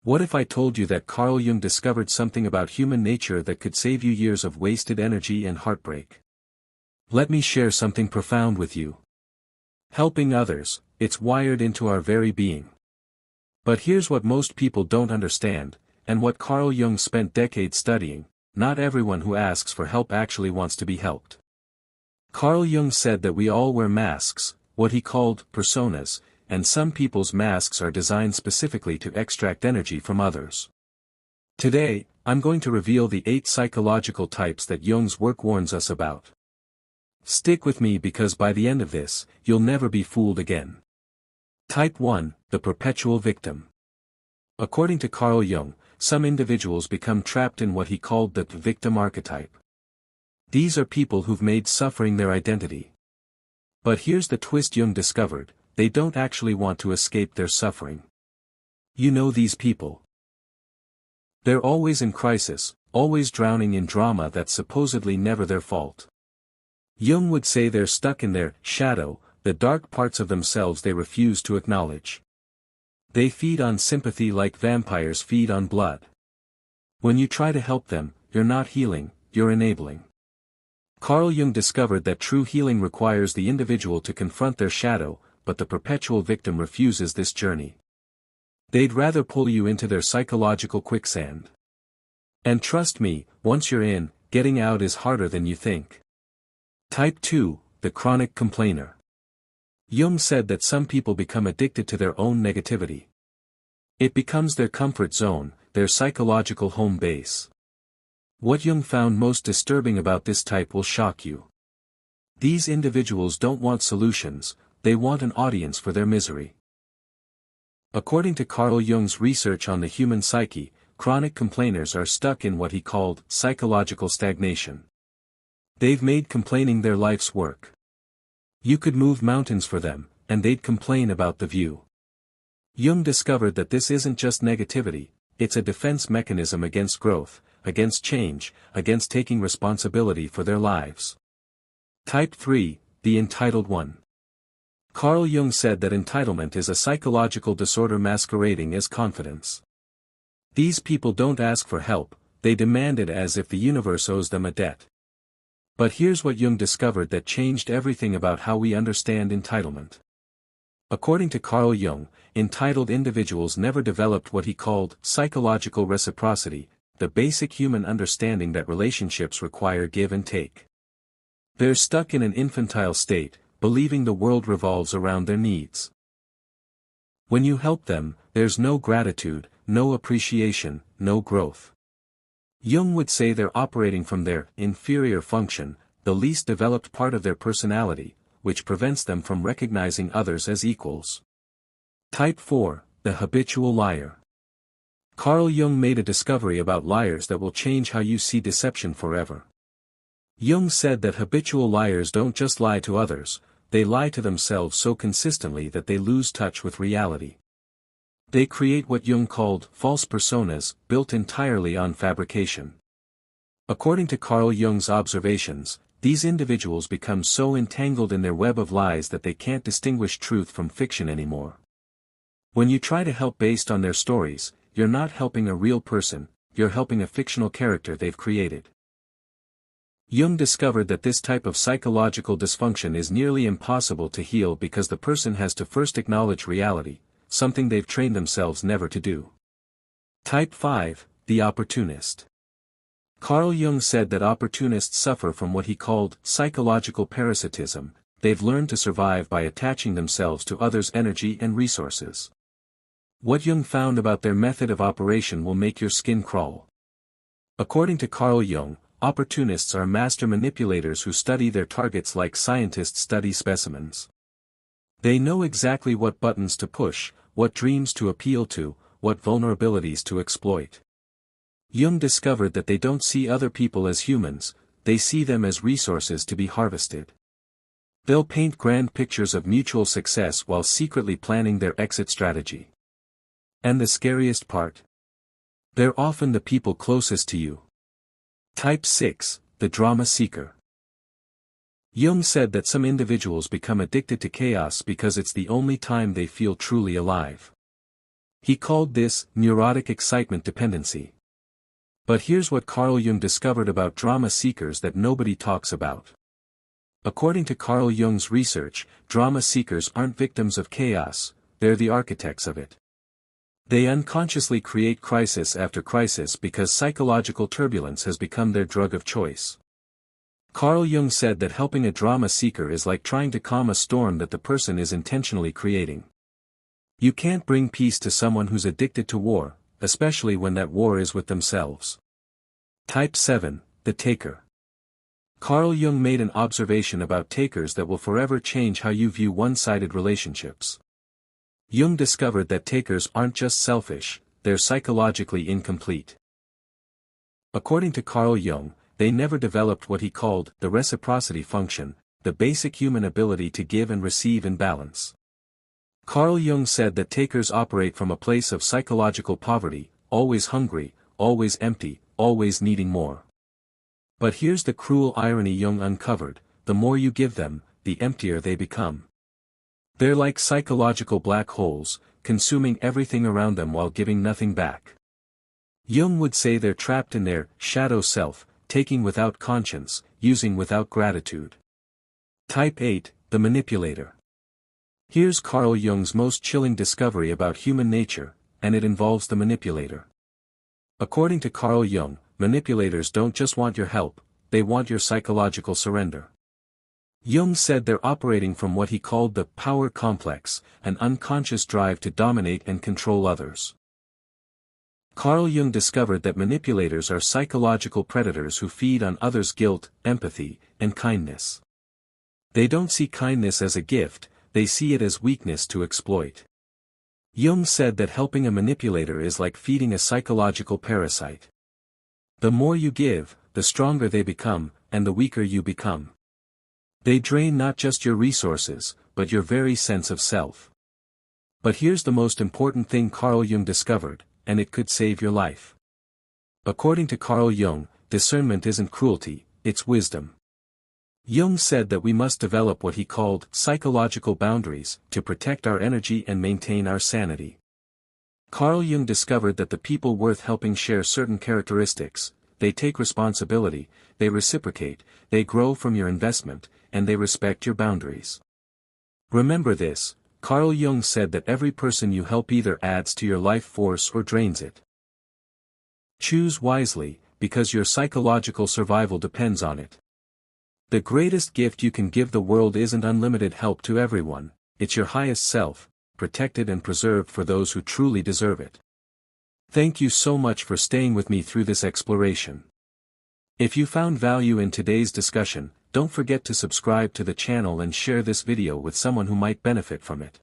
What if I told you that Carl Jung discovered something about human nature that could save you years of wasted energy and heartbreak? Let me share something profound with you. Helping others, it's wired into our very being. But here's what most people don't understand, and what Carl Jung spent decades studying: not everyone who asks for help actually wants to be helped. Carl Jung said that we all wear masks, what he called personas, and some people's masks are designed specifically to extract energy from others. Today, I'm going to reveal the 8 psychological types that Jung's work warns us about. Stick with me because by the end of this, you'll never be fooled again. Type 1, the perpetual victim. According to Carl Jung, some individuals become trapped in what he called the victim archetype. These are people who've made suffering their identity. But here's the twist: Jung discovered, they don't actually want to escape their suffering. You know these people. They're always in crisis, always drowning in drama that's supposedly never their fault. Jung would say they're stuck in their shadow, the dark parts of themselves they refuse to acknowledge. They feed on sympathy like vampires feed on blood. When you try to help them, you're not healing, you're enabling. Carl Jung discovered that true healing requires the individual to confront their shadow, but the perpetual victim refuses this journey. They'd rather pull you into their psychological quicksand. And trust me, once you're in, getting out is harder than you think. Type 2, the chronic complainer. Jung said that some people become addicted to their own negativity. It becomes their comfort zone, their psychological home base. What Jung found most disturbing about this type will shock you. These individuals don't want solutions, they want an audience for their misery. According to Carl Jung's research on the human psyche, chronic complainers are stuck in what he called psychological stagnation. They've made complaining their life's work. You could move mountains for them, and they'd complain about the view. Jung discovered that this isn't just negativity, it's a defense mechanism against growth, against change, against taking responsibility for their lives. Type 3, the entitled one. Carl Jung said that entitlement is a psychological disorder masquerading as confidence. These people don't ask for help, they demand it as if the universe owes them a debt. But here's what Jung discovered that changed everything about how we understand entitlement. According to Carl Jung, entitled individuals never developed what he called psychological reciprocity, the basic human understanding that relationships require give and take. They're stuck in an infantile state, believing the world revolves around their needs. When you help them, there's no gratitude, no appreciation, no growth. Jung would say they're operating from their inferior function, the least developed part of their personality, which prevents them from recognizing others as equals. Type 4, the habitual liar. Carl Jung made a discovery about liars that will change how you see deception forever. Jung said that habitual liars don't just lie to others, they lie to themselves so consistently that they lose touch with reality. They create what Jung called false personas, built entirely on fabrication. According to Carl Jung's observations, these individuals become so entangled in their web of lies that they can't distinguish truth from fiction anymore. When you try to help based on their stories, you're not helping a real person, you're helping a fictional character they've created. Jung discovered that this type of psychological dysfunction is nearly impossible to heal because the person has to first acknowledge reality, something they've trained themselves never to do. Type 5, the opportunist. Carl Jung said that opportunists suffer from what he called psychological parasitism. They've learned to survive by attaching themselves to others' energy and resources. What Jung found about their method of operation will make your skin crawl. According to Carl Jung, opportunists are master manipulators who study their targets like scientists study specimens. They know exactly what buttons to push, what dreams to appeal to, what vulnerabilities to exploit. Jung discovered that they don't see other people as humans, they see them as resources to be harvested. They'll paint grand pictures of mutual success while secretly planning their exit strategy. And the scariest part? They're often the people closest to you. Type 6, the drama seeker. Jung said that some individuals become addicted to chaos because it's the only time they feel truly alive. He called this neurotic excitement dependency. But here's what Carl Jung discovered about drama seekers that nobody talks about. According to Carl Jung's research, drama seekers aren't victims of chaos, they're the architects of it. They unconsciously create crisis after crisis because psychological turbulence has become their drug of choice. Carl Jung said that helping a drama seeker is like trying to calm a storm that the person is intentionally creating. You can't bring peace to someone who's addicted to war, especially when that war is with themselves. Type 7, the taker. Carl Jung made an observation about takers that will forever change how you view one-sided relationships. Jung discovered that takers aren't just selfish, they're psychologically incomplete. According to Carl Jung, they never developed what he called the reciprocity function, the basic human ability to give and receive in balance. Carl Jung said that takers operate from a place of psychological poverty, always hungry, always empty, always needing more. But here's the cruel irony Jung uncovered: the more you give them, the emptier they become. They're like psychological black holes, consuming everything around them while giving nothing back. Jung would say they're trapped in their shadow self, taking without conscience, using without gratitude. Type 8, the manipulator. Here's Carl Jung's most chilling discovery about human nature, and it involves the manipulator. According to Carl Jung, manipulators don't just want your help, they want your psychological surrender. Jung said they're operating from what he called the power complex, an unconscious drive to dominate and control others. Carl Jung discovered that manipulators are psychological predators who feed on others' guilt, empathy, and kindness. They don't see kindness as a gift, they see it as weakness to exploit. Jung said that helping a manipulator is like feeding a psychological parasite. The more you give, the stronger they become, and the weaker you become. They drain not just your resources, but your very sense of self. But here's the most important thing Carl Jung discovered, and it could save your life. According to Carl Jung, discernment isn't cruelty, it's wisdom. Jung said that we must develop what he called psychological boundaries to protect our energy and maintain our sanity. Carl Jung discovered that the people worth helping share certain characteristics: they take responsibility, they reciprocate, they grow from your investment, and they respect your boundaries. Remember this: Carl Jung said that every person you help either adds to your life force or drains it. Choose wisely, because your psychological survival depends on it. The greatest gift you can give the world isn't unlimited help to everyone, it's your highest self, protected and preserved for those who truly deserve it. Thank you so much for staying with me through this exploration. If you found value in today's discussion, don't forget to subscribe to the channel and share this video with someone who might benefit from it.